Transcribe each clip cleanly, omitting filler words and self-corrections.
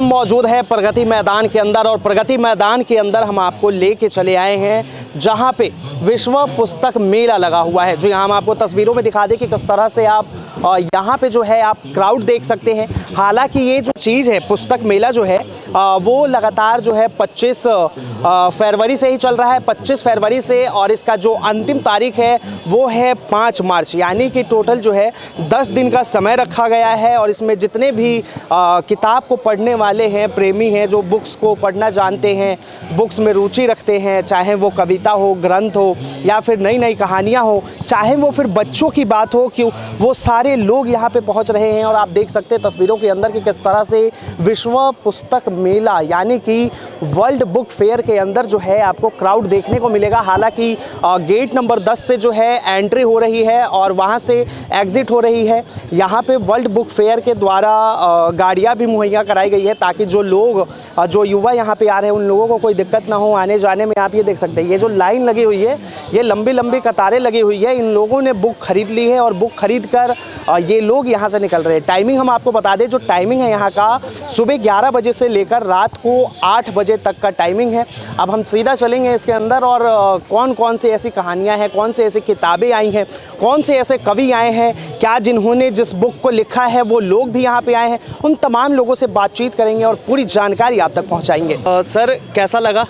हम मौजूद है प्रगति मैदान के अंदर, और प्रगति मैदान के अंदर हम आपको लेके चले आए हैं जहां पे विश्व पुस्तक मेला लगा हुआ है। जो यहाँ हम आपको तस्वीरों में दिखा दें कि किस तरह से आप यहाँ पे जो है आप क्राउड देख सकते हैं। हालांकि ये जो चीज़ है, पुस्तक मेला जो है वो लगातार जो है 25 फरवरी से ही चल रहा है, 25 फरवरी से, और इसका जो अंतिम तारीख है वो है 5 मार्च, यानी कि टोटल जो है 10 दिन का समय रखा गया है। और इसमें जितने भी किताब को पढ़ने वाले हैं, प्रेमी हैं, जो बुक्स को पढ़ना जानते हैं, बुक्स में रुचि रखते हैं, चाहे वो कविता हो, ग्रंथ हो, या फिर नई नई कहानियाँ हो, चाहे वो फिर बच्चों की बात हो, कि वो सारे लोग यहाँ पे पहुँच रहे हैं। और आप देख सकते हैं तस्वीरों के अंदर कि किस तरह से विश्व पुस्तक मेला यानी कि वर्ल्ड बुक फेयर के अंदर जो है आपको क्राउड देखने को मिलेगा। हालांकि गेट नंबर 10 से जो है एंट्री हो रही है और वहाँ से एग्ज़िट हो रही है। यहाँ पे वर्ल्ड बुक फेयर के द्वारा गाड़ियाँ भी मुहैया कराई गई है ताकि जो लोग, जो युवा यहाँ पे आ रहे हैं, उन लोगों को कोई दिक्कत ना हो आने जाने में। आप ये देख सकते हैं, ये जो लाइन लगी हुई है, ये लंबी लंबी कतारें लगी हुई है। इन लोगों ने बुक खरीद ली है और बुक खरीद कर ये लोग यहाँ से निकल रहे हैं। टाइमिंग हम आपको बता दें, जो टाइमिंग है यहाँ का सुबह 11 बजे से लेकर रात को 8 बजे तक का टाइमिंग है। अब हम सीधा चलेंगे इसके अंदर और कौन कौन सी ऐसी कहानियाँ हैं, कौन से ऐसी किताबें आई हैं, कौन से ऐसे कवि आए हैं, क्या जिन्होंने जिस बुक को लिखा है वो लोग भी यहाँ पे आए हैं, उन तमाम लोगों से बातचीत करेंगे और पूरी जानकारी आप तक पहुँचाएंगे। सर कैसा लगा?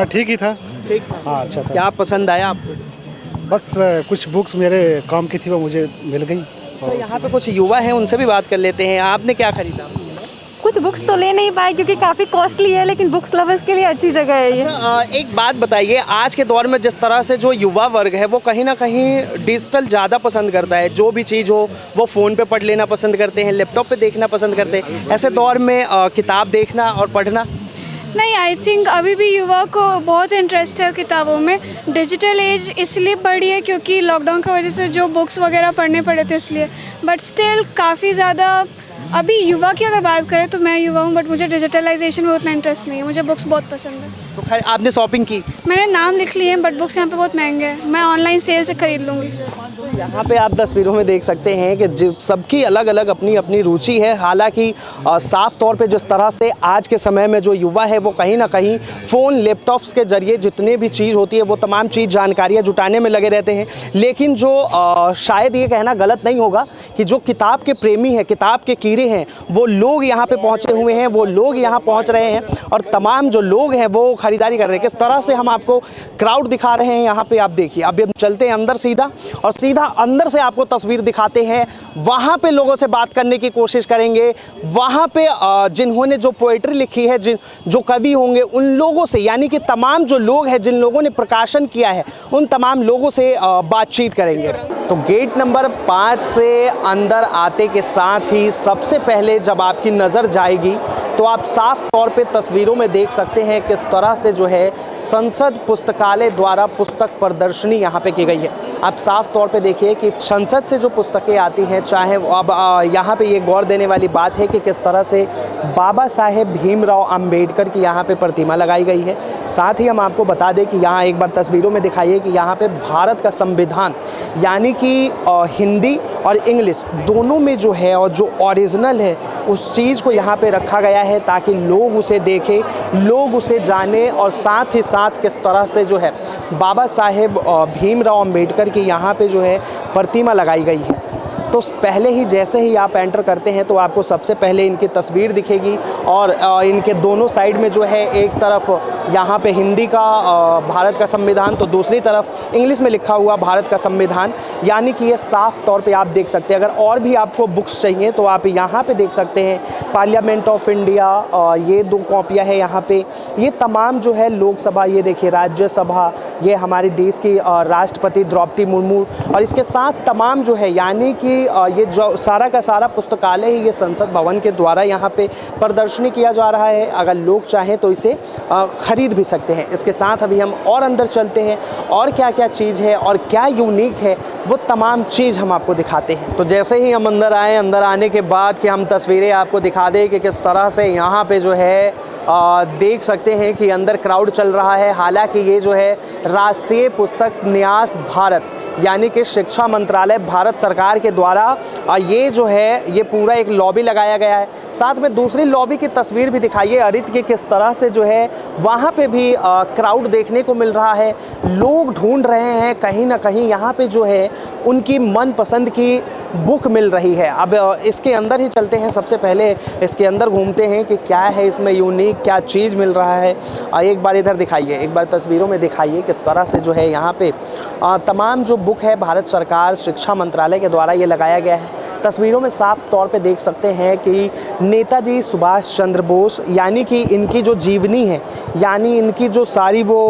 ठीक ही था। ठीक, हाँ अच्छा था। क्या पसंद आया आपको? बस कुछ बुक्स मेरे काम की थी, वो मुझे मिल गई। तो यहाँ पे कुछ युवा हैं, उनसे भी बात कर लेते हैं। आपने क्या खरीदा? कुछ बुक्स तो ले नहीं पाए क्योंकि काफ़ी कॉस्टली है, लेकिन बुक्स लवर्स के लिए अच्छी जगह है ये। एक बात बताइए, आज के दौर में जिस तरह से जो युवा वर्ग है वो कहीं ना कहीं डिजिटल ज़्यादा पसंद करता है, जो भी चीज़ हो वो फ़ोन पे पढ़ लेना पसंद करते हैं, लैपटॉप पे देखना पसंद करते हैं, ऐसे दौर में किताब देखना और पढ़ना? नहीं, आई थिंक अभी भी युवा को बहुत इंटरेस्ट है किताबों में। डिजिटल एज इसलिए बढ़ी है क्योंकि लॉकडाउन की वजह से जो बुक्स वगैरह पढ़ने पड़े थे इसलिए, बट स्टिल काफ़ी ज़्यादा अभी युवा की अगर बात करें तो मैं युवा हूँ, बट मुझे डिजिटलाइजेशन में उतना इंटरेस्ट नहीं है। मुझे बुक्स बहुत पसंद है। तो खैर आपने शॉपिंग की? मैंने नाम लिख लिए हैं, बट बुक्स यहाँ पे बहुत महंगे हैं। मैं ऑनलाइन सेल से ख़रीद लूँगी। यहाँ पे आप तस्वीरों में देख सकते हैं कि सबकी अलग अलग अपनी अपनी रुचि है। हालांकि साफ तौर पे जिस तरह से आज के समय में जो युवा है वो कहीं ना कहीं फ़ोन, लैपटॉप्स के ज़रिए जितने भी चीज़ होती है वो तमाम चीज़ जानकारियाँ जुटाने में लगे रहते हैं। लेकिन जो शायद ये कहना गलत नहीं होगा कि जो किताब के प्रेमी हैं, किताब के कीड़े हैं, वो लोग यहाँ पे पहुँचे हुए हैं, वो लोग यहाँ पहुँच रहे हैं और तमाम जो लोग हैं वो ख़रीदारी कर रहे हैं। किस तरह से हम आपको क्राउड दिखा रहे हैं यहाँ पे, आप देखिए। अभी हम चलते हैं अंदर सीधा, और सीधा अंदर से आपको तस्वीर दिखाते हैं। वहाँ पे लोगों से बात करने की कोशिश करेंगे। वहाँ पे जिन्होंने जो पोएट्री लिखी है, जो कवि होंगे उन लोगों से, यानी कि तमाम जो लोग हैं, जिन लोगों ने प्रकाशन किया है, उन तमाम लोगों से बातचीत करेंगे। तो गेट नंबर 5 से अंदर आते के साथ ही सबसे पहले जब आपकी नज़र जाएगी तो आप साफ तौर पे तस्वीरों में देख सकते हैं किस तरह से जो है संसद पुस्तकालय द्वारा पुस्तक प्रदर्शनी यहाँ पे की गई है। आप साफ तौर पे देखिए कि संसद से जो पुस्तकें आती हैं, चाहे अब यहाँ पे ये गौर देने वाली बात है कि किस तरह से बाबा साहेब भीमराव अंबेडकर की यहाँ पे प्रतिमा लगाई गई है। साथ ही हम आपको बता दें कि यहाँ एक बार तस्वीरों में दिखाइए कि यहाँ पे भारत का संविधान यानी कि हिंदी और इंग्लिश दोनों में जो है और जो ओरिजिनल है उस चीज़ को यहाँ पे रखा गया है ताकि लोग उसे देखें, लोग उसे जाने, और साथ ही साथ किस तरह से जो है बाबा साहेब भीमराव अंबेडकर की यहाँ पे जो है प्रतिमा लगाई गई है। तो पहले ही जैसे ही आप एंटर करते हैं तो आपको सबसे पहले इनकी तस्वीर दिखेगी और इनके दोनों साइड में जो है एक तरफ यहाँ पे हिंदी का भारत का संविधान, तो दूसरी तरफ इंग्लिश में लिखा हुआ भारत का संविधान, यानी कि ये साफ तौर पे आप देख सकते हैं। अगर और भी आपको बुक्स चाहिए तो आप यहाँ पे देख सकते हैं पार्लियामेंट ऑफ इंडिया, ये 2 कॉपियाँ हैं यहाँ पे। ये तमाम जो है लोकसभा, ये देखिए राज्यसभा, ये हमारे देश की राष्ट्रपति द्रौपदी मुर्मू, और इसके साथ तमाम जो है यानी कि ये जो सारा का सारा पुस्तकालय ही ये संसद भवन के द्वारा यहाँ पे प्रदर्शनी किया जा रहा है। अगर लोग चाहें तो इसे खरीद भी सकते हैं। इसके साथ अभी हम और अंदर चलते हैं और क्या क्या चीज़ है और क्या यूनिक है वो तमाम चीज़ हम आपको दिखाते हैं। तो जैसे ही हम अंदर आए, अंदर आने के बाद कि हम तस्वीरें आपको दिखा दें कि किस तरह से यहाँ पे जो है देख सकते हैं कि अंदर क्राउड चल रहा है। हालांकि ये जो है राष्ट्रीय पुस्तक न्यास भारत यानी कि शिक्षा मंत्रालय भारत सरकार के द्वारा ये जो है ये पूरा एक लॉबी लगाया गया है। साथ में दूसरी लॉबी की तस्वीर भी दिखाइए अरित की, किस तरह से जो है वहाँ पे भी क्राउड देखने को मिल रहा है। लोग ढूंढ रहे हैं कहीं ना कहीं यहाँ पे जो है उनकी मनपसंद की बुक मिल रही है। अब इसके अंदर ही चलते हैं, सबसे पहले इसके अंदर घूमते हैं कि क्या है इसमें यूनिक, क्या चीज़ मिल रहा है। एक बार इधर दिखाइए, एक बार तस्वीरों में दिखाइए किस तरह से जो है यहाँ पे तमाम जो बुक है भारत सरकार शिक्षा मंत्रालय के द्वारा ये लगाया गया है। तस्वीरों में साफ तौर पे देख सकते हैं कि नेताजी सुभाष चंद्र बोस यानी कि इनकी जो जीवनी है, यानी इनकी जो सारी वो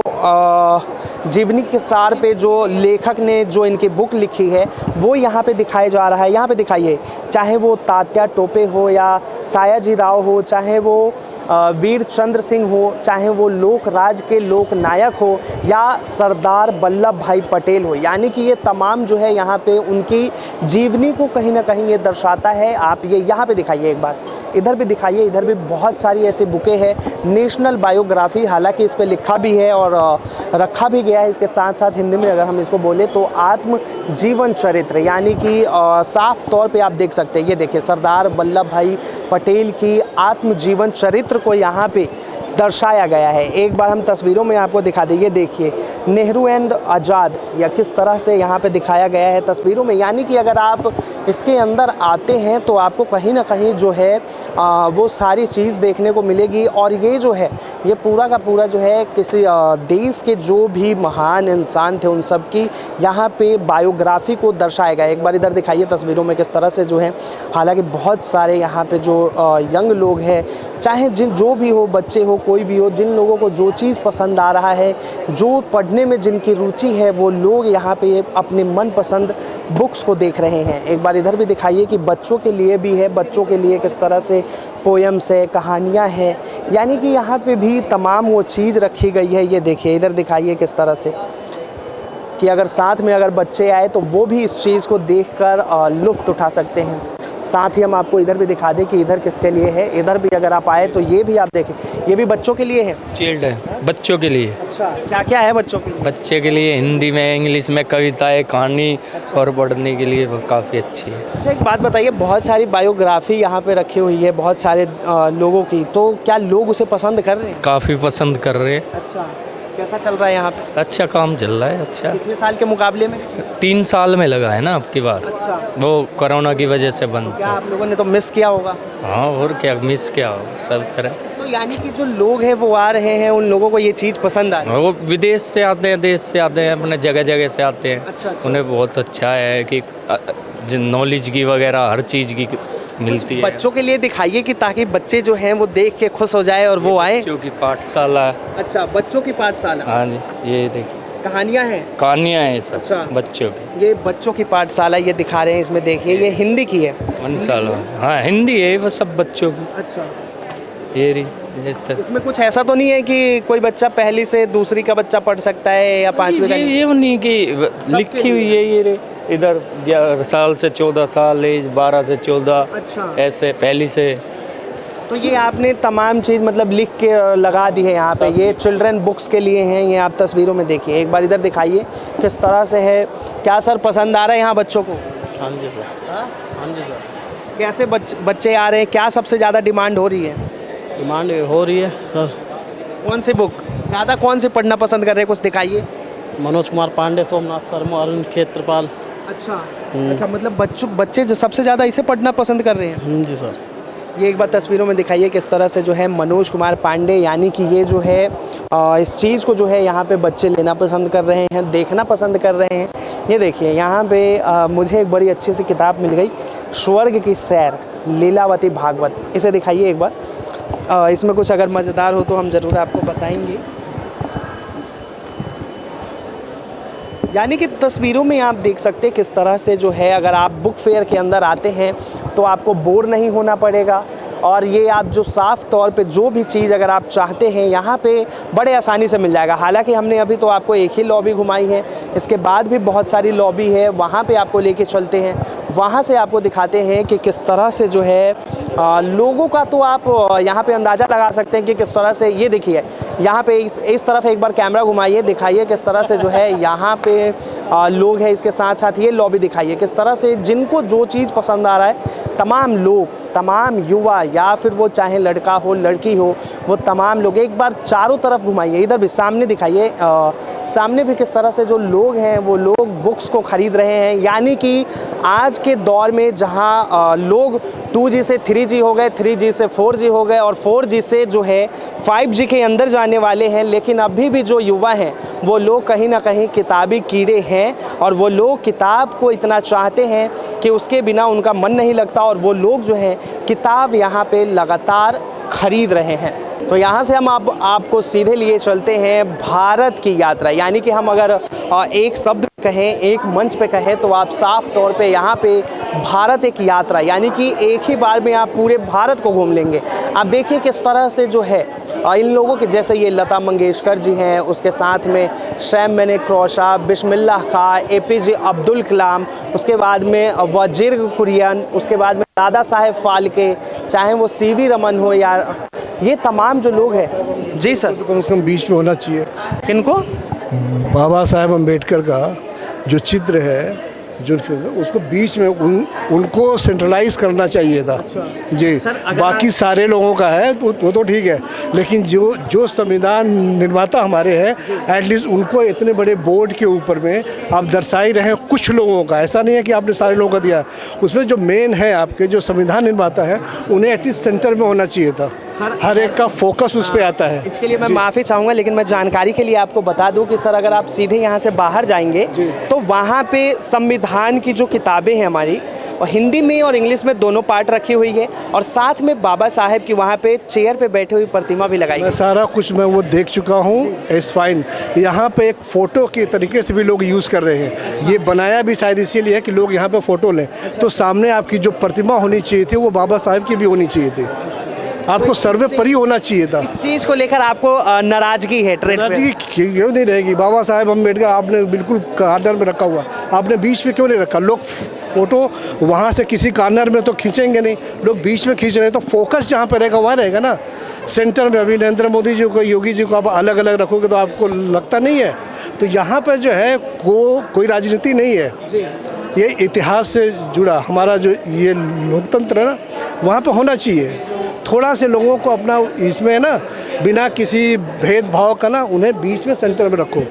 जीवनी के सार पे जो लेखक ने जो इनकी बुक लिखी है वो यहाँ पे दिखाया जा रहा है। यहाँ पे दिखाइए, चाहे वो तात्या टोपे हो या सायाजी राव हो, चाहे वो वीर चंद्र सिंह हो, चाहे वो लोक राज के लोक नायक हो या सरदार वल्लभ भाई पटेल हो, यानी कि ये तमाम जो है यहाँ पे उनकी जीवनी को कहीं ना कहीं ये दर्शाता है। आप ये यहाँ पे दिखाइए, एक बार इधर भी दिखाइए, इधर भी बहुत सारी ऐसी बुकें हैं। नेशनल बायोग्राफी हालांकि इस पे लिखा भी है और रखा भी गया है। इसके साथ साथ हिंदी में अगर हम इसको बोले तो आत्म जीवन चरित्र, यानी कि साफ तौर पे आप देख सकते हैं, ये देखिए सरदार वल्लभ भाई पटेल की आत्म जीवन चरित्र को यहाँ पे दर्शाया गया है। एक बार हम तस्वीरों में आपको दिखा दें, ये देखिए नेहरू एंड आज़ाद या किस तरह से यहाँ पे दिखाया गया है तस्वीरों में। यानी कि अगर आप इसके अंदर आते हैं तो आपको कहीं ना कहीं जो है वो सारी चीज़ देखने को मिलेगी। और ये जो है ये पूरा का पूरा जो है किसी देश के जो भी महान इंसान थे उन सब की यहाँ पे बायोग्राफी को दर्शाया गया है। एक बार इधर दिखाइए तस्वीरों में किस तरह से जो है, हालांकि बहुत सारे यहाँ पे जो यंग लोग हैं, चाहे जो भी हो, बच्चे हो, कोई भी हो, जिन लोगों को जो चीज़ पसंद आ रहा है, जो पढ़ने में जिनकी रुचि है, वो लोग यहाँ पे अपने मनपसंद बुक्स को देख रहे हैं। एक बार इधर भी दिखाइए कि बच्चों के लिए भी है, बच्चों के लिए किस तरह से पोएम्स है, कहानियाँ हैं, यानी कि यहाँ पे भी तमाम वो चीज़ रखी गई है। ये देखिए इधर दिखाइए किस तरह से कि अगर साथ में अगर बच्चे आए तो वो भी इस चीज़ को देखकर लुत्फ़ उठा सकते हैं। साथ ही हम आपको इधर भी दिखा दें कि इधर किसके लिए है। इधर भी अगर आप आए तो ये भी आप देखें, ये भी बच्चों के लिए है। चिल्ड है बच्चों के लिए। अच्छा, क्या क्या है बच्चों के लिए? बच्चे के लिए हिंदी में, इंग्लिश में कविताएं, कहानी और पढ़ने के लिए वो काफ़ी अच्छी है। अच्छा, एक बात बताइए, बहुत सारी बायोग्राफी यहाँ पे रखी हुई है बहुत सारे लोगों की, तो क्या लोग उसे पसंद कर रहे हैं? काफ़ी पसंद कर रहे हैं। अच्छा, कैसा चल रहा है यहाँ पे? अच्छा काम चल रहा है। अच्छा, पिछले साल के मुकाबले में 3 साल में लगा है ना अब की बार। अच्छा, वो कोरोना की वजह से बंद क्या था। आप लोगों ने तो मिस किया होगा? हाँ, और क्या मिस क्या हो सब तरह। तो यानी कि जो लोग हैं वो आ रहे हैं, उन लोगों को ये चीज़ पसंद आ रही है। वो विदेश से आते हैं, देश से आते हैं, अपने जगह जगह से आते हैं। अच्छा। उन्हें बहुत अच्छा है कि नॉलेज की वगैरह हर चीज़ की मिलती है। बच्चों के लिए दिखाइए कि ताकि बच्चे जो हैं वो देख के खुश हो जाए और वो आए। बच्चों की पाठशाला। अच्छा, बच्चों की पाठशाला। हाँ जी, ये देखिए कहानियाँ हैं। कहानियाँ हैं सब। अच्छा। बच्चों की। ये बच्चों की पाठशाला ये दिखा रहे हैं, इसमें देखिए ये हिंदी की है। पाठशाला, हाँ हिंदी है वो सब बच्चों की। अच्छा, ये रही। इसमें कुछ ऐसा तो नहीं है कि कोई बच्चा पहली से दूसरी का बच्चा पढ़ सकता है या पाँचवीं का? ये नहीं कि लिखी हुई है ये रही। इधर 11 साल से 14 साल, एज 12 से 14। अच्छा। ऐसे पहली से। तो ये आपने तमाम चीज़ मतलब लिख के लगा दी है यहाँ पे। ये चिल्ड्रन बुक्स के लिए हैं, ये आप तस्वीरों में देखिए। एक बार इधर दिखाइए किस तरह से है। क्या सर पसंद आ रहा है यहाँ बच्चों को? हाँ जी सर। हाँ जी सर। कैसे बच्चे आ रहे हैं? क्या सबसे ज़्यादा डिमांड हो रही है? डिमांड हो रही है सर। कौन सी बुक ज़्यादा, कौन सी पढ़ना पसंद कर रहे हैं? कुछ दिखाइए। मनोज कुमार पांडे, सोमनाथ शर्मा, अरुण क्षेत्रपाल। अच्छा अच्छा, मतलब बच्चे जो सबसे ज़्यादा इसे पढ़ना पसंद कर रहे हैं। हाँ जी सर। ये एक बार तस्वीरों में दिखाइए किस तरह से जो है मनोज कुमार पांडे, यानी कि ये जो है इस चीज़ को जो है यहाँ पे बच्चे लेना पसंद कर रहे हैं, देखना पसंद कर रहे हैं। ये देखिए यहाँ पे मुझे एक बड़ी अच्छी सी किताब मिल गई, स्वर्ग की सैर, लीलावती भागवत। इसे दिखाइए एक बार। इसमें कुछ अगर मज़ेदार हो तो हम ज़रूर आपको बताएंगे। यानी कि तस्वीरों में आप देख सकते हैं किस तरह से जो है अगर आप बुक फेयर के अंदर आते हैं तो आपको बोर नहीं होना पड़ेगा। और ये आप जो साफ़ तौर पे जो भी चीज़ अगर आप चाहते हैं यहाँ पे बड़े आसानी से मिल जाएगा। हालांकि हमने अभी तो आपको एक ही लॉबी घुमाई है, इसके बाद भी बहुत सारी लॉबी है, वहाँ पे आपको लेके चलते हैं, वहाँ से आपको दिखाते हैं कि किस तरह से जो है लोगों का तो आप यहाँ पे अंदाज़ा लगा सकते हैं कि किस तरह से, ये देखिए यहाँ पे इस तरफ एक बार कैमरा घुमाइए, दिखाइए किस तरह से जो है यहाँ पे लोग हैं। इसके साथ साथ ये लॉबी दिखाइए किस तरह से जिनको जो चीज़ पसंद आ रहा है, तमाम लोग, तमाम युवा, या फिर वो चाहे लड़का हो लड़की हो, वो तमाम लोग, एक बार चारों तरफ घुमाइए, इधर भी सामने दिखाइए, सामने भी किस तरह से जो लोग हैं वो लोग बुक्स को ख़रीद रहे हैं। यानी कि आज के दौर में जहां लोग 2G से 3G हो गए, 3G से 4G हो गए और 4G से जो है 5G के अंदर जाने वाले हैं, लेकिन अभी भी जो युवा हैं वो लोग कहीं ना कहीं किताबी कीड़े हैं और वो लोग किताब को इतना चाहते हैं कि उसके बिना उनका मन नहीं लगता, और वो लोग जो है किताब यहाँ पे लगातार ख़रीद रहे हैं। तो यहाँ से हम आपको सीधे लिए चलते हैं भारत की यात्रा। यानी कि हम अगर एक शब्द कहें, एक मंच पे कहें, तो आप साफ तौर पे यहाँ पे भारत एक यात्रा, यानी कि एक ही बार में आप पूरे भारत को घूम लेंगे। आप देखिए किस तरह से जो है इन लोगों के, जैसे ये लता मंगेशकर जी हैं, उसके साथ में सैम मेनेक्रोशा, बिस्मिल्लाह खां, APJ अब्दुल कलाम, उसके बाद में वजीर कुरियन, उसके बाद में दादा साहेब फाल्के, चाहे वो CV रमन हो या ये तमाम जो लोग हैं। जी सर, तो कम से कम बीच में होना चाहिए। इनको बाबा साहेब अम्बेडकर का जो चित्र है, जो उसको बीच में उनको सेंट्रलाइज करना चाहिए था। जी, बाकी सारे लोगों का है तो वो तो ठीक है, लेकिन जो संविधान निर्माता हमारे हैं, एटलीस्ट उनको इतने बड़े बोर्ड के ऊपर में आप दर्शाई रहे हैं कुछ लोगों का, ऐसा नहीं है कि आपने सारे लोगों का दिया। उसमें जो मेन है आपके जो संविधान निर्माता है, उन्हें एटलीस्ट सेंटर में होना चाहिए था। हर एक का फोकस उस पर आता है। इसके लिए मैं माफ़ी चाहूँगा, लेकिन मैं जानकारी के लिए आपको बता दूं कि सर अगर आप सीधे यहाँ से बाहर जाएंगे तो वहाँ पे संविधान की जो किताबें हैं हमारी, और हिंदी में और इंग्लिश में दोनों पार्ट रखी हुई है, और साथ में बाबा साहेब की वहाँ पे चेयर पे बैठे हुई प्रतिमा भी लगाई। मैं सारा कुछ मैं वो देख चुका हूँ। It's fine. यहाँ पे एक फ़ोटो के तरीके से भी लोग यूज़ कर रहे हैं। ये बनाया भी शायद इसीलिए है कि लोग यहाँ पे फ़ोटो लें। तो सामने आपकी जो प्रतिमा होनी चाहिए थी वो बाबा साहेब की भी होनी चाहिए थी। आपको सर्वे पर ही होना चाहिए था। इस चीज़ को लेकर आपको नाराजगी है? नाराजगी क्यों नहीं रहेगी? बाबा साहेब अम्बेडकर आपने बिल्कुल कॉर्नर में रखा हुआ, आपने बीच में क्यों नहीं रखा? लोग फोटो वहाँ से किसी कॉर्नर में तो खींचेंगे नहीं, लोग बीच में खींच रहे हैं, तो फोकस जहाँ पर रहेगा वहाँ रहेगा ना। सेंटर में अभी नरेंद्र मोदी जी को, योगी जी को आप अलग अलग रखोगे तो आपको लगता नहीं है। तो यहाँ पर जो है कोई राजनीति नहीं है, ये इतिहास से जुड़ा हमारा जो ये लोकतंत्र है ना, वहाँ पर होना चाहिए। थोड़ा से लोगों को अपना इसमें ना, बिना किसी भेदभाव का ना, उन्हें बीच में सेंटर में रखो।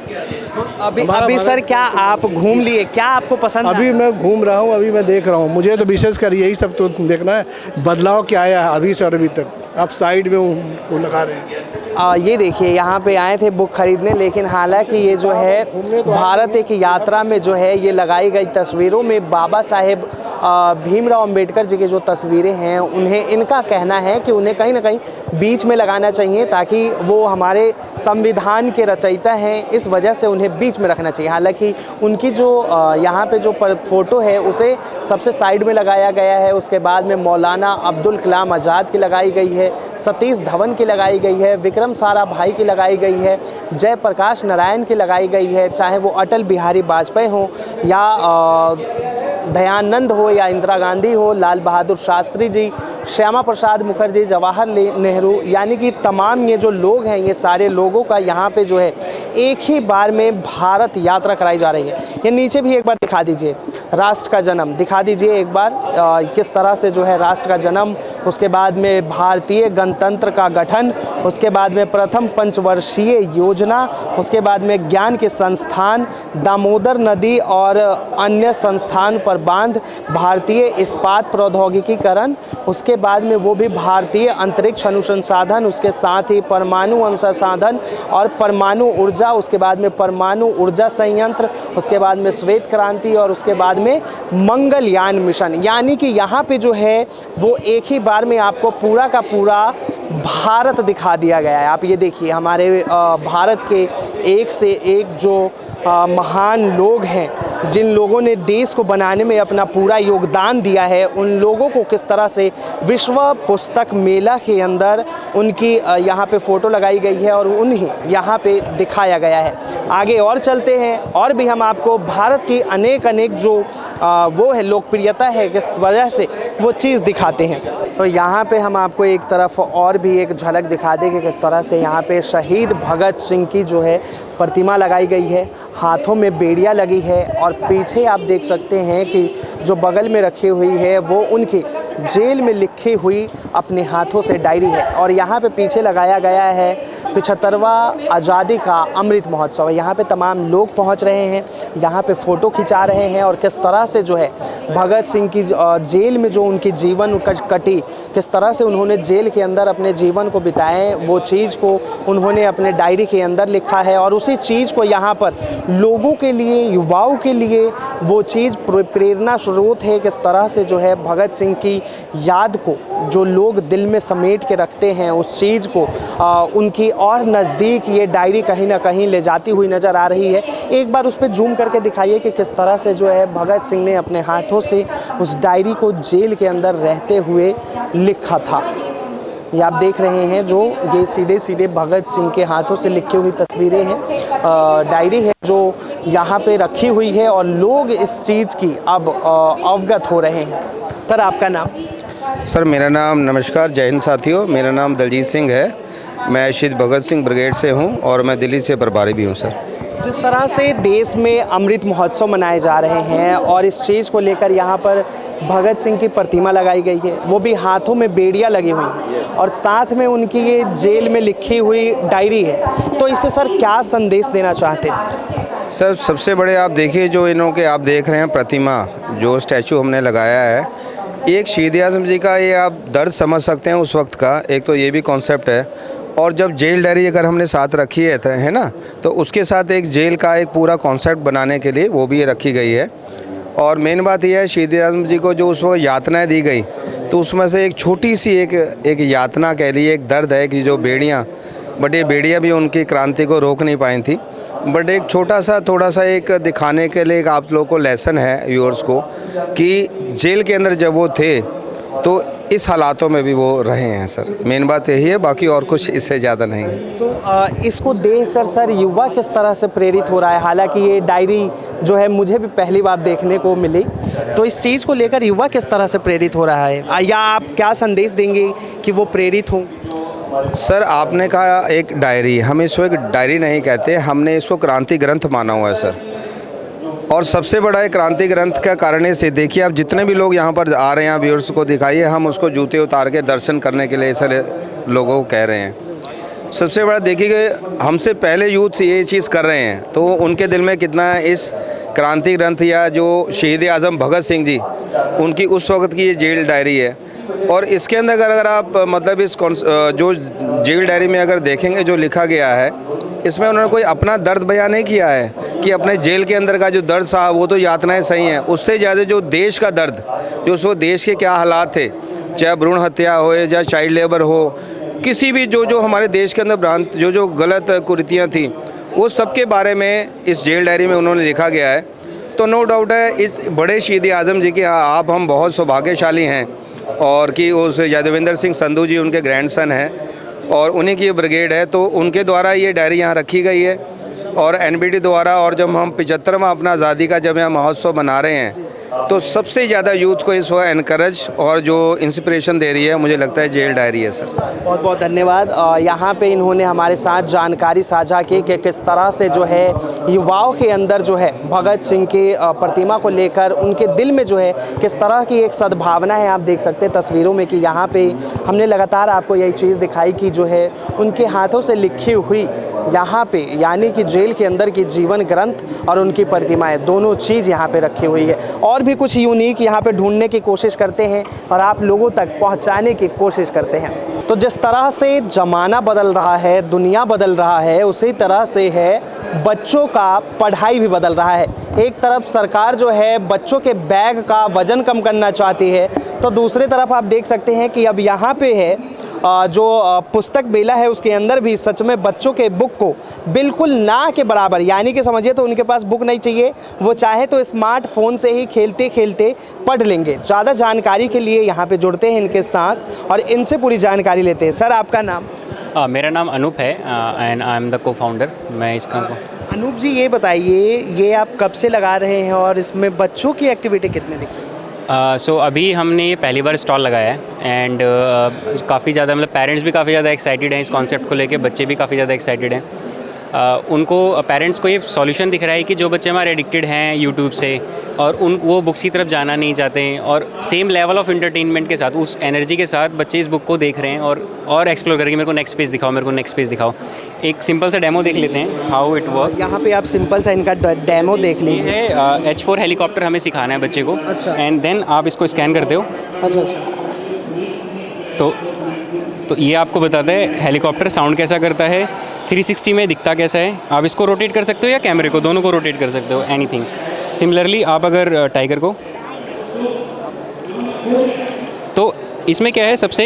अभी सर क्या आप घूम लिए? क्या आपको पसंद? अभी मैं घूम रहा हूँ, अभी मैं देख रहा हूँ। मुझे तो विशेष कर यही सब तो देखना है, बदलाव क्या आया है अभी से और अभी तक। आप साइड में वो लगा रहे हैं। ये देखिए यहाँ पे आए थे बुक खरीदने, लेकिन हालांकि ये जो है भारत एक यात्रा में जो है ये लगाई गई तस्वीरों में बाबा साहेब भीमराव अंबेडकर जी की जो तस्वीरें हैं, उन्हें, इनका कहना है कि उन्हें कहीं ना कहीं बीच में लगाना चाहिए, ताकि वो हमारे संविधान के रचयिता हैं, इस वजह से उन्हें बीच में रखना चाहिए। हालांकि उनकी जो यहाँ पे जो फ़ोटो है उसे सबसे साइड में लगाया गया है। उसके बाद में मौलाना अब्दुल कलाम आज़ाद की लगाई गई है, सतीश धवन की लगाई गई है, विक्रम साराभाई की लगाई गई है, जयप्रकाश नारायण की लगाई गई है, चाहे वो अटल बिहारी वाजपेयी हो या दयानंद हो या इंदिरा गांधी हो, लाल बहादुर शास्त्री जी, श्यामा प्रसाद मुखर्जी, जवाहरलाल नेहरू, यानी कि तमाम ये जो लोग हैं, ये सारे लोगों का यहाँ पे जो है एक ही बार में भारत यात्रा कराई जा रही है। ये नीचे भी एक बार दिखा दीजिए, राष्ट्र का जन्म दिखा दीजिए एक बार, किस तरह से जो है राष्ट्र का जन्म, उसके बाद में भारतीय गणतंत्र का गठन, उसके बाद में प्रथम पंचवर्षीय योजना, उसके बाद में ज्ञान के संस्थान, दामोदर नदी और अन्य संस्थान पर बांध, भारतीय इस्पात प्रौद्योगिकीकरण, उसके बाद में वो भी भारतीय अंतरिक्ष अनुसंधान, उसके साथ ही परमाणु अनुसंधान और परमाणु ऊर्जा, उसके बाद में परमाणु ऊर्जा संयंत्र, उसके बाद में श्वेत क्रांति और उसके बाद में मंगलयान मिशन। यानी कि यहाँ पे जो है वो एक ही बार में आपको पूरा का पूरा भारत दिखा दिया गया है। आप ये देखिए हमारे भारत के एक से एक जो महान लोग हैं, जिन लोगों ने देश को बनाने में अपना पूरा योगदान दिया है, उन लोगों को किस तरह से विश्व पुस्तक मेला के अंदर उनकी यहाँ पे फ़ोटो लगाई गई है और उन्हें यहाँ पे दिखाया गया है। आगे और चलते हैं और भी हम आपको भारत की अनेक जो वो है लोकप्रियता है किस वजह से वो चीज़ दिखाते हैं। तो यहाँ पे हम आपको एक तरफ और भी एक झलक दिखा दें कि किस तरह से यहाँ पे शहीद भगत सिंह की जो है प्रतिमा लगाई गई है, हाथों में बेड़ियाँ लगी है और पीछे आप देख सकते हैं कि जो बगल में रखी हुई है वो उनकी जेल में लिखी हुई अपने हाथों से डायरी है। और यहाँ पे पीछे लगाया गया है 75वां आज़ादी का अमृत महोत्सव। यहाँ पे तमाम लोग पहुँच रहे हैं, यहाँ पे फ़ोटो खिंचा रहे हैं और किस तरह से जो है भगत सिंह की जेल में जो उनकी जीवन कटी, किस तरह से उन्होंने जेल के अंदर अपने जीवन को बिताए, वो चीज़ को उन्होंने अपने डायरी के अंदर लिखा है और उसी चीज़ को यहाँ पर लोगों के लिए, युवाओं के लिए वो चीज़ प्रेरणा स्रोत है। किस तरह से जो है भगत सिंह की याद को जो लोग दिल में समेट के रखते हैं, उस चीज़ को उनकी और नज़दीक ये डायरी कहीं ना कहीं ले जाती हुई नज़र आ रही है। एक बार उस पर जूम करके दिखाइए कि किस तरह से जो है भगत सिंह ने अपने हाथों से उस डायरी को जेल के अंदर रहते हुए लिखा था। ये आप देख रहे हैं जो ये सीधे सीधे भगत सिंह के हाथों से लिखी हुई तस्वीरें हैं, डायरी है जो यहाँ पे रखी हुई है और लोग इस चीज़ की अब अवगत हो रहे हैं। सर आपका नाम? सर मेरा नाम, नमस्कार, जय हिंद साथियों, मेरा नाम दलजीत सिंह है। मैं शहीद भगत सिंह ब्रिगेड से हूं और मैं दिल्ली से प्रभारी भी हूं। सर जिस तरह से देश में अमृत महोत्सव मनाए जा रहे हैं और इस चीज़ को लेकर यहाँ पर भगत सिंह की प्रतिमा लगाई गई है, वो भी हाथों में बेड़ियाँ लगी हुई हैं और साथ में उनकी ये जेल में लिखी हुई डायरी है, तो इससे सर क्या संदेश देना चाहते हैं? सर सबसे बड़े आप देखिए जो इन्हों के आप देख रहे हैं प्रतिमा, जो स्टैचू हमने लगाया है, एक शहीद आज़म जी का ये आप दर्द समझ सकते हैं उस वक्त का। एक तो ये भी कॉन्सेप्ट है और जब जेल डायरी अगर हमने साथ रखी है ना, तो उसके साथ एक जेल का एक पूरा कॉन्सेप्ट बनाने के लिए वो भी रखी गई है। और मेन बात यह है शहीद आज़म जी को जो उस वक्त यातनाएँ दी गई, तो उसमें से एक छोटी सी एक यातना कह लीजिए, एक दर्द है कि जो बेड़ियाँ, बट ये बेड़ियाँ भी उनकी क्रांति को रोक नहीं पाई थी। बट एक छोटा सा थोड़ा सा एक दिखाने के लिए एक आप लोगों को लेसन है व्यूअर्स को कि जेल के अंदर जब वो थे तो इस हालातों में भी वो रहे हैं। सर मेन बात यही है, बाकी और कुछ इससे ज़्यादा नहीं है। तो इसको देखकर सर युवा किस तरह से प्रेरित हो रहा है? हालांकि ये डायरी जो है मुझे भी पहली बार देखने को मिली, तो इस चीज़ को लेकर युवा किस तरह से प्रेरित हो रहा है या आप क्या संदेश देंगे कि वो प्रेरित हों? सर आपने कहा एक डायरी, हम इसको एक डायरी नहीं कहते, हमने इसको क्रांति ग्रंथ माना हुआ है सर। और सबसे बड़ा एक क्रांति ग्रंथ का कारण से देखिए, आप जितने भी लोग यहाँ पर आ रहे हैं व्यूअर्स को दिखाइए, हम उसको जूते उतार के दर्शन करने के लिए सारे लोगों को कह रहे हैं। सबसे बड़ा देखिए हमसे पहले यूथ ये चीज़ कर रहे हैं, तो उनके दिल में कितना इस क्रांति ग्रंथ या जो शहीद आज़म भगत सिंह जी उनकी उस वक्त की ये जेल डायरी है। और इसके अंदर अगर आप मतलब इस जो जेल डायरी में अगर देखेंगे जो लिखा गया है, इसमें उन्होंने कोई अपना दर्द बयान नहीं किया है कि अपने जेल के अंदर का जो दर्द था वो तो यातनाएं सही हैं, उससे ज़्यादा जो देश का दर्द, जो उस वक्त देश के क्या हालात थे, चाहे भ्रूण हत्या हो या चाइल्ड लेबर हो, किसी भी जो हमारे देश के अंदर भ्रांत जो गलत कुरीतियाँ थी, वो सब के बारे में इस जेल डायरी में उन्होंने लिखा गया है। तो नो डाउट है इस बड़े शहीद आज़म जी के आप हम बहुत सौभाग्यशाली हैं और कि उस यादवेंद्र सिंह संधू जी उनके ग्रैंडसन हैं और उन्हीं की ब्रिगेड है, तो उनके द्वारा ये डायरी यहाँ रखी गई है और एनबीटी द्वारा। और जब हम 75वां अपना आज़ादी का जब यहाँ महोत्सव मना रहे हैं, तो सबसे ज़्यादा यूथ को इस वक्त एनकरेज और जो इंस्पिरेशन दे रही है, मुझे लगता है जेल डायरी है। सर बहुत बहुत धन्यवाद। यहाँ पे इन्होंने हमारे साथ जानकारी साझा की कि किस तरह से जो है युवाओं के अंदर जो है भगत सिंह की प्रतिमा को लेकर उनके दिल में जो है किस तरह की एक सद्भावना है। आप देख सकते हैं तस्वीरों में कि यहाँ पे हमने लगातार आपको यही चीज़ दिखाई कि जो है उनके हाथों से लिखी हुई यहाँ पे यानी कि जेल के अंदर की जीवन ग्रंथ और उनकी प्रतिमाएं, दोनों चीज़ यहाँ पे रखी हुई है। और भी कुछ यूनिक यहाँ पे ढूंढने की कोशिश करते हैं और आप लोगों तक पहुँचाने की कोशिश करते हैं। तो जिस तरह से ज़माना बदल रहा है, दुनिया बदल रहा है, उसी तरह से है बच्चों का पढ़ाई भी बदल रहा है। एक तरफ सरकार जो है बच्चों के बैग का वज़न कम करना चाहती है, तो दूसरी तरफ आप देख सकते हैं कि अब यहाँ पे है जो पुस्तक मेला है उसके अंदर भी सच में बच्चों के बुक को बिल्कुल ना के बराबर, यानी कि समझिए तो उनके पास बुक नहीं चाहिए, वो चाहे तो स्मार्टफोन से ही खेलते खेलते पढ़ लेंगे। ज़्यादा जानकारी के लिए यहाँ पे जुड़ते हैं इनके साथ और इनसे पूरी जानकारी लेते हैं। सर आपका नाम? मेरा नाम अनूप है एंड आई एम द को फाउंडर। मैं इसका अनूप जी ये बताइए, ये आप कब से लगा रहे हैं और इसमें बच्चों की एक्टिविटी कितने दिख रही है? सो अभी हमने ये पहली बार स्टॉल लगाया है एंड काफ़ी ज़्यादा मतलब पेरेंट्स भी काफ़ी ज़्यादा एक्साइटेड हैं इस कॉन्सेप्ट को लेके, बच्चे भी काफ़ी ज़्यादा एक्साइटेड हैं। उनको पेरेंट्स को ये सॉल्यूशन दिख रहा है कि जो बच्चे हमारे एडिक्टेड हैं यूट्यूब से और वो बुक्स की तरफ जाना नहीं चाहते हैं और सेम लेवल ऑफ एंटरटेनमेंट के साथ, उस एनर्जी के साथ बच्चे इस बुक को देख रहे हैं और एक्सप्लोर करेंगे, मेरे को नेक्स्ट पेज दिखाओ, मेरे को नेक्स्ट पेज दिखाओ। एक सिंपल सा डेमो देख लेते हैं हाउ इट वर्क। यहाँ पे आप सिंपल सा इनका डेमो देख ये लीजिए। है H4 हेलीकॉप्टर हमें सिखाना है बच्चे को एंड देन आप इसको स्कैन करते हो तो ये आपको बताता है हेलीकॉप्टर साउंड कैसा करता है, 360 में दिखता कैसा है। आप इसको रोटेट कर सकते हो या कैमरे को, दोनों को रोटेट कर सकते हो, एनीथिंग। सिमिलरली आप अगर टाइगर को, तो इसमें क्या है सबसे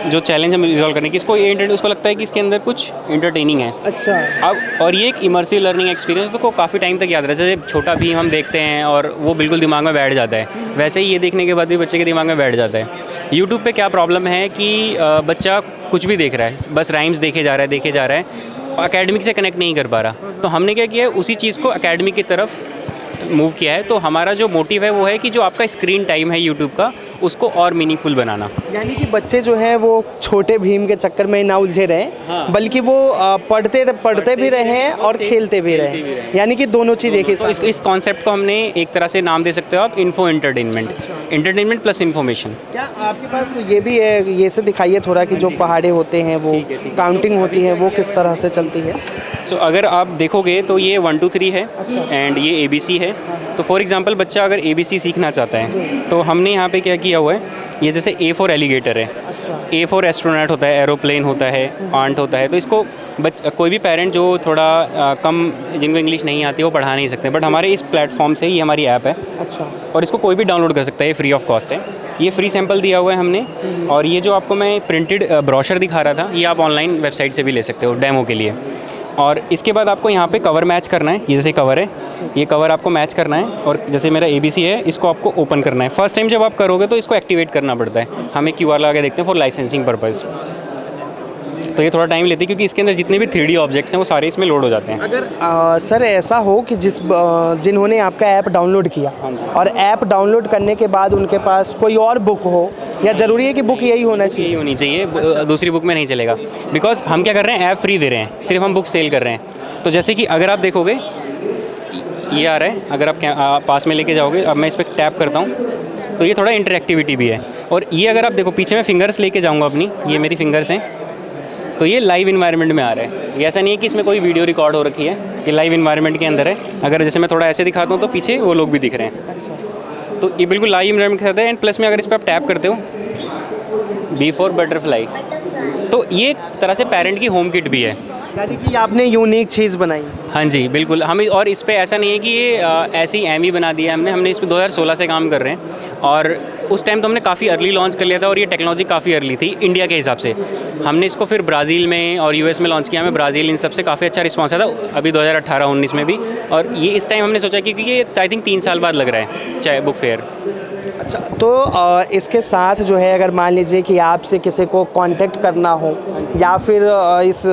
जो चैलेंज हम रिजॉल्व करने की, उसको लगता है कि इसके अंदर कुछ इंटरटेनिंग है। अच्छा। अब और ये एक इमर्सिव लर्निंग एक्सपीरियंस तो काफ़ी टाइम तक याद रहता है। जैसे छोटा भीम हम देखते हैं और वो बिल्कुल दिमाग में बैठ जाता है, वैसे ही ये देखने के बाद भी बच्चे के दिमाग में बैठ जाता है। यूट्यूब पे क्या प्रॉब्लम है कि बच्चा कुछ भी देख रहा है, बस राइम्स देखे जा रहा है, एकेडमिक से कनेक्ट नहीं कर पा रहा। तो हमने क्या किया है, उसी चीज़ को एकेडमिक की तरफ मूव किया है। तो हमारा जो मोटिव है वो है कि जो आपका स्क्रीन टाइम है यूट्यूब का, उसको और मीनिंगफुल बनाना। यानी कि बच्चे जो हैं वो छोटे भीम के चक्कर में ना उलझे रहें, बल्कि वो पढ़ते भी रहें और खेलते भी रहें, यानी कि दोनों चीज़ एक ही साथ। तो इस कॉन्सेप्ट को हमने एक तरह से नाम दे सकते हो आप, इन्फो एंटरटेनमेंट प्लस इन्फॉर्मेशन। क्या आपके पास ये भी है, ये से दिखाइए थोड़ा कि जो पहाड़े होते हैं वो काउंटिंग होती है वो किस तरह से चलती है? सो अगर आप देखोगे तो ये 1 2 3 है एंड ये ABC है। तो फॉर एग्जांपल बच्चा अगर ABC सीखना चाहता है तो हमने यहाँ पे क्या किया हुआ है, ये जैसे A फॉर एलिगेटर है, A फॉर एस्ट्रोनॉट होता है, एरोप्लेन होता है, आंट होता है। तो इसको कोई भी पेरेंट जो थोड़ा कम जिनको इंग्लिश नहीं आती वो पढ़ा नहीं सकते, बट हमारे इस प्लेटफॉर्म से, ये हमारी ऐप है और इसको कोई भी डाउनलोड कर सकता है, ये फ्री ऑफ कॉस्ट है। ये फ्री सैंपल दिया हुआ है हमने। और ये जो आपको मैं प्रिंटेड ब्रोशर दिखा रहा था, ये आप ऑनलाइन वेबसाइट से भी ले सकते हो डेमो के लिए। और इसके बाद आपको यहाँ पे कवर मैच करना है, ये जैसे कवर है, ये कवर आपको मैच करना है और जैसे मेरा ABC है, इसको आपको ओपन करना है। फर्स्ट टाइम जब आप करोगे तो इसको एक्टिवेट करना पड़ता है, हमें QR लगा के देखते हैं फॉर लाइसेंसिंग पर्पज़। तो ये थोड़ा टाइम लेती है क्योंकि इसके अंदर जितने भी 3D ऑब्जेक्ट्स हैं वो सारे इसमें लोड हो जाते हैं। अगर सर ऐसा हो कि जिन्होंने आपका ऐप डाउनलोड किया और ऐप डाउनलोड करने के बाद उनके पास कोई और बुक हो, या ज़रूरी है कि बुक यही होना चाहिए? यही होनी चाहिए, दूसरी बुक में नहीं चलेगा। बिकॉज हम क्या कर रहे हैं, ऐप फ्री दे रहे हैं, सिर्फ हम बुक सेल कर रहे हैं। तो जैसे कि अगर आप देखोगे ये आ रहा है, अगर आप पास में लेके जाओगे, अब मैं इस पर टैप करता हूँ तो ये थोड़ा इंटरेक्टिविटी भी है। और ये अगर आप देखो पीछे मैं फिंगर्स लेके जाऊँगा अपनी, ये मेरी फिंगर्स हैं, तो ये लाइव इन्वायरमेंट में आ रहा है। ये ऐसा नहीं है कि इसमें कोई वीडियो रिकॉर्ड हो रखी है, ये लाइव इन्वायरमेंट के अंदर है। अगर जैसे मैं थोड़ा ऐसे दिखाता हूँ तो पीछे वो लोग भी दिख रहे हैं। तो ये बिल्कुल लाइव इन्वायरमेंट के साथ है। एंड प्लस में अगर इस पर आप टैप करते हो, B फॉर बटरफ्लाई, तो ये एक तरह से पेरेंट की होम किट भी है। यानी कि आपने यूनिक चीज़ बनाई। हाँ जी बिल्कुल। हम और इस पे ऐसा नहीं है कि ये ऐसी एम ही बना दिया हमने इस पर 2016 से काम कर रहे हैं। और उस टाइम तो हमने काफ़ी अर्ली लॉन्च कर लिया था और ये टेक्नोलॉजी काफ़ी अर्ली थी इंडिया के हिसाब से। हमने इसको फिर ब्राज़ील में और US में लॉन्च किया। हमें ब्राज़ील इन सब से काफ़ी अच्छा रिस्पॉन्स आया था, अभी 2018-19 में भी। और ये इस टाइम हमने सोचा क्योंकि ये आई थिंक 3 साल बाद लग रहा है चाहे बुक फेयर। अच्छा, तो इसके साथ जो है, अगर मान लीजिए कि आपसे किसी को कांटेक्ट करना हो या फिर इस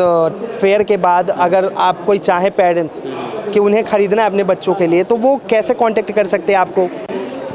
फेयर के बाद अगर आप कोई चाहे पेरेंट्स कि उन्हें ख़रीदना है अपने बच्चों के लिए, तो वो कैसे कांटेक्ट कर सकते हैं आपको,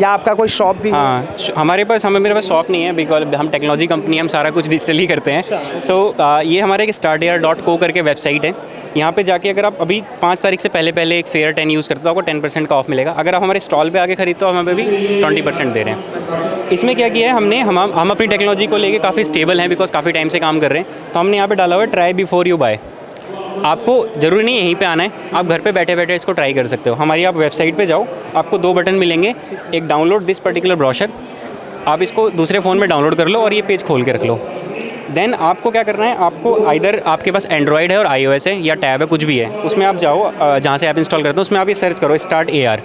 या आपका कोई शॉप भी? हाँ, मेरे पास शॉप नहीं है बिकॉज हम टेक्नोलॉजी कंपनी, हम सारा कुछ डिजिटली करते हैं। सो ये हमारे एक startair.co करके वेबसाइट है। यहाँ पे जाके अगर आप अभी 5 तारीख से पहले एक फेयर 10 यूज़ करते हो, आपको 10% का ऑफ मिलेगा। अगर आप हमारे स्टॉल पे आके खरीदते हो, हम पे भी 20% दे रहे हैं। इसमें क्या किया है हम अपनी टेक्नोलॉजी को लेके काफ़ी स्टेबल हैं बिकॉज काफ़ी टाइम से काम कर रहे हैं। तो हमने यहाँ पे डाला हुआ है ट्राई बिफोर यू बाय। आपको ज़रूरी नहीं यहीं पे आना है, आप घर पे बैठे बैठे इसको ट्राई कर सकते हो। हमारी आप वेबसाइट पे जाओ, आपको 2 बटन मिलेंगे, एक डाउनलोड दिस पर्टिकुलर ब्रोशर, आप इसको दूसरे फ़ोन में डाउनलोड कर लो और ये पेज खोल के रख लो। देन आपको क्या करना है, आपको आइदर आपके पास एंड्रॉयड है और iOS है या टैब है, कुछ भी है, उसमें आप जाओ जहाँ से ऐप इंस्टॉल करते हो उसमें आप ये सर्च करो स्टार्ट AR।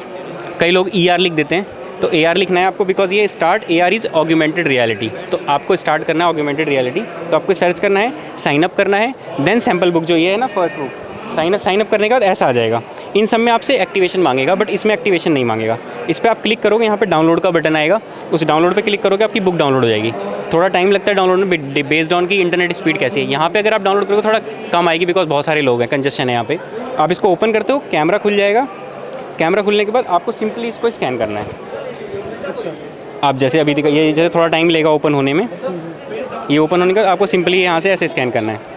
कई लोग ER लिख देते हैं, तो AR लिखना है आपको बिकॉज ये start AR is augmented reality. तो आपको स्टार्ट करना है ऑग्यूमेंटेड रियलिटी, तो आपको सर्च करना है, साइन अप करना है, देन सैम्पल बुक जो ये है ना फर्स्ट बुक, साइन अप करने के बाद ऐसा आ जाएगा। इन सब में आपसे एक्टिवेशन मांगेगा, बट इसमें एक्टिवेशन नहीं मांगेगा। इस पर आप क्लिक करोगे, यहाँ पे डाउनलोड का बटन आएगा, उस डाउनलोड पे क्लिक करोगे, आपकी बुक डाउनलोड हो जाएगी। थोड़ा टाइम लगता है डाउनलोड में, बेस्ड ऑन की इंटरनेट स्पीड कैसी है। यहाँ पे अगर आप डाउनलोड करोगे थोड़ा कम आएगी, बिकॉज बहुत सारे लोग हैं, कंजेशन है यहाँ पे। आप इसको ओपन करते हो, कैमरा खुल जाएगा। कैमरा खुलने के बाद आपको सिंपली इसको स्कैन करना है। आप जैसे अभी दिखा, ये जैसे थोड़ा टाइम लेगा ओपन होने में, ये ओपन होने के बाद आपको सिंपली यहाँ से ऐसे स्कैन करना है।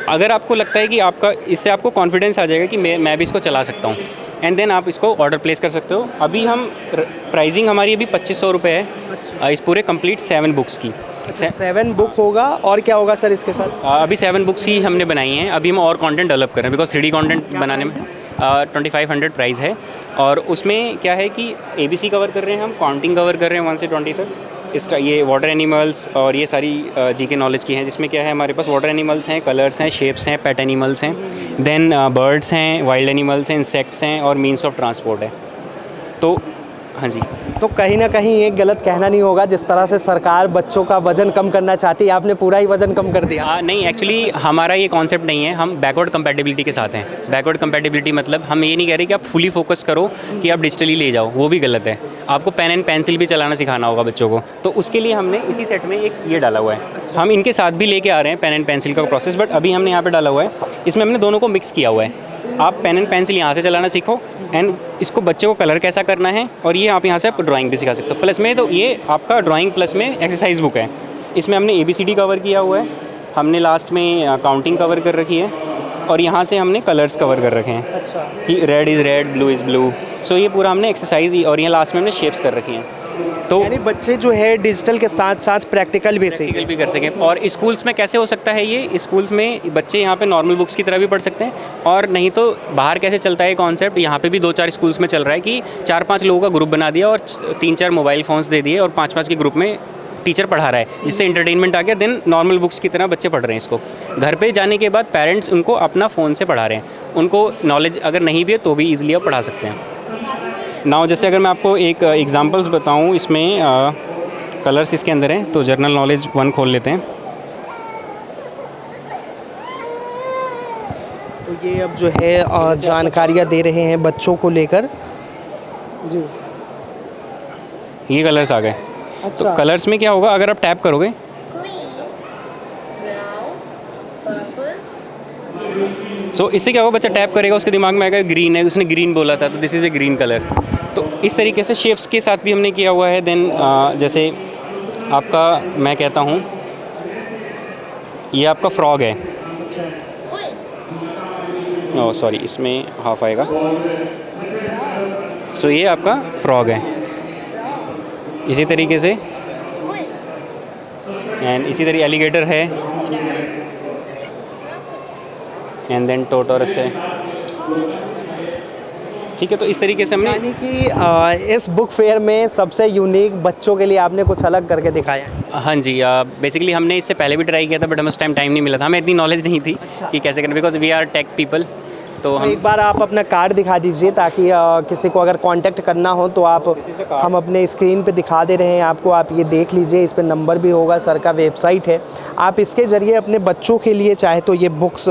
अगर आपको लगता है कि आपका इससे आपको कॉन्फिडेंस आ जाएगा कि मैं भी इसको चला सकता हूँ, एंड देन आप इसको ऑर्डर प्लेस कर सकते हो। अभी हम प्राइसिंग हमारी अभी 2500 रुपये है इस पूरे कंप्लीट 7 बुक्स की। 7 बुक होगा और क्या होगा सर इसके साथ? अभी 7 बुक्स ही हमने बनाई हैं। अभी हम और कंटेंट डेवलप कर रहे हैं, बिकॉज 3D कंटेंट बनाने में 2500 प्राइस है। और उसमें क्या है कि ABC कवर कर रहे हैं, हम काउंटिंग कवर कर रहे हैं 1 से 20 तक। ये वाटर एनिमल्स और ये सारी जीके नॉलेज की हैं, जिसमें क्या है हमारे पास वाटर एनिमल्स हैं, कलर्स हैं, शेप्स हैं, पेट एनिमल्स हैं, देन बर्ड्स हैं, वाइल्ड एनिमल्स हैं, इंसेक्ट्स हैं और मीन्स ऑफ ट्रांसपोर्ट है। तो हाँ जी, तो कहीं ना कहीं ये गलत कहना नहीं होगा, जिस तरह से सरकार बच्चों का वजन कम करना चाहती है, आपने पूरा ही वजन कम कर दिया। नहीं, एक्चुअली हमारा ये कॉन्सेप्ट नहीं है, हम बैकवर्ड कंपैटिबिलिटी के साथ हैं। बैकवर्ड कंपैटिबिलिटी मतलब हम ये नहीं कह रहे कि आप फुली फोकस करो कि आप डिजिटली ले जाओ, वो भी गलत है। आपको पेन एंड पेंसिल भी चलाना सिखाना होगा बच्चों को, तो उसके लिए हमने इसी सेट में एक ये डाला हुआ है। हम इनके साथ भी लेके आ रहे हैं पेन एंड पेंसिल का प्रोसेस, बट अभी हमने यहाँ पर डाला हुआ है। इसमें हमने दोनों को मिक्स किया हुआ है। आप पेन एंड पेंसिल यहाँ से चलाना सीखो, एंड इसको बच्चे को कलर कैसा करना है, और ये आप यहाँ से आप ड्राइंग भी सिखा सकते हो। प्लस में तो ये आपका ड्राइंग प्लस में एक्सरसाइज बुक है। इसमें हमने ABCD कवर किया हुआ है, हमने लास्ट में काउंटिंग कवर कर रखी है, और यहाँ से हमने कलर्स कवर कर रखे हैं। अच्छा। कि red is red, blue is blue. So ये पूरा हमने एक्सरसाइज, और यहाँ लास्ट में हमने शेप्स कर रखी हैं। तो यानी बच्चे जो है डिजिटल के साथ साथ प्रैक्टिकल भी कर सकें। और स्कूल्स में कैसे हो सकता है ये, स्कूल्स में बच्चे यहाँ पे नॉर्मल बुक्स की तरह भी पढ़ सकते हैं, और नहीं तो बाहर कैसे चलता है कॉन्सेप्ट, यहाँ पे भी 2-4 स्कूल्स में चल रहा है कि 4-5 लोगों का ग्रुप बना दिया और 3-4 मोबाइल फ़ोन्स दे दिए, और 5-5 के ग्रुप में टीचर पढ़ा रहा है, जिससे इंटरटेनमेंट आ गया। देन नॉर्मल बुक्स की तरह बच्चे पढ़ रहे हैं इसको। घर पे जाने के बाद पेरेंट्स उनको अपना फ़ोन से पढ़ा रहे हैं। उनको नॉलेज अगर नहीं भी है तो भी ईजिली आप पढ़ा सकते हैं। नाउ जैसे अगर मैं आपको एक एग्जांपल्स बताऊं, इसमें कलर्स इसके अंदर हैं, तो जर्नल नॉलेज 1 खोल लेते हैं। तो ये अब जो है जानकारियाँ दे रहे हैं बच्चों को लेकर जी। ये कलर्स आ गए। अच्छा। तो कलर्स में क्या होगा, अगर आप टैप करोगे सो इससे क्या होगा, बच्चा टैप करेगा, उसके दिमाग में आएगा ग्रीन है, उसने ग्रीन बोला था तो this is a green colour. तो इस तरीके से शेप्स के साथ भी हमने किया हुआ है। देन जैसे आपका मैं कहता हूँ ये आपका फ्रॉग है, ओह सॉरी इसमें हाफ आएगा। सो ये आपका फ्रॉग है, इसी तरीके से, एंड इसी तरीके एलिगेटर है, एंड देन टोटोरस है। ठीक है, तो इस तरीके से हमने, यानी कि इस बुक फेयर में सबसे यूनिक बच्चों के लिए आपने कुछ अलग करके दिखाया है। हाँ जी, बेसिकली हमने इससे पहले भी ट्राई किया था, बट हमें उस टाइम नहीं मिला था, हमें इतनी नॉलेज नहीं थी कि कैसे करना, because we are tech people. तो हम एक बार आप अपना कार्ड दिखा दीजिए, ताकि किसी को अगर कांटेक्ट करना हो तो आप, हम अपने स्क्रीन पे दिखा दे रहे हैं आपको, आप ये देख लीजिए। इस पे नंबर भी होगा, सर का वेबसाइट है, आप इसके ज़रिए अपने बच्चों के लिए चाहे तो ये बुक्स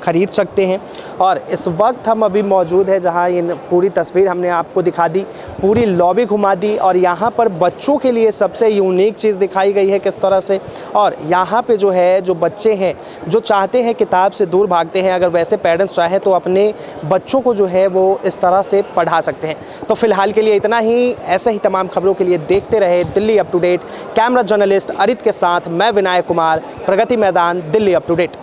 ख़रीद सकते हैं। और इस वक्त हम अभी मौजूद है जहाँ ये पूरी तस्वीर हमने आपको दिखा दी, पूरी लॉबी घुमा दी, और यहाँ पर बच्चों के लिए सबसे यूनिक चीज़ दिखाई गई है किस तरह से। और यहाँ पे जो है, जो बच्चे हैं जो चाहते हैं किताब से दूर भागते हैं, अगर वैसे पेरेंट्स चाहें तो अपने बच्चों को जो है वो इस तरह से पढ़ा सकते हैं। तो फिलहाल के लिए इतना ही। ऐसे ही तमाम खबरों के लिए देखते रहे Delhi up to date. Camera journalist Arit के साथ मैं Vinayak Kumar, Pragati Maidan, Delhi up to date.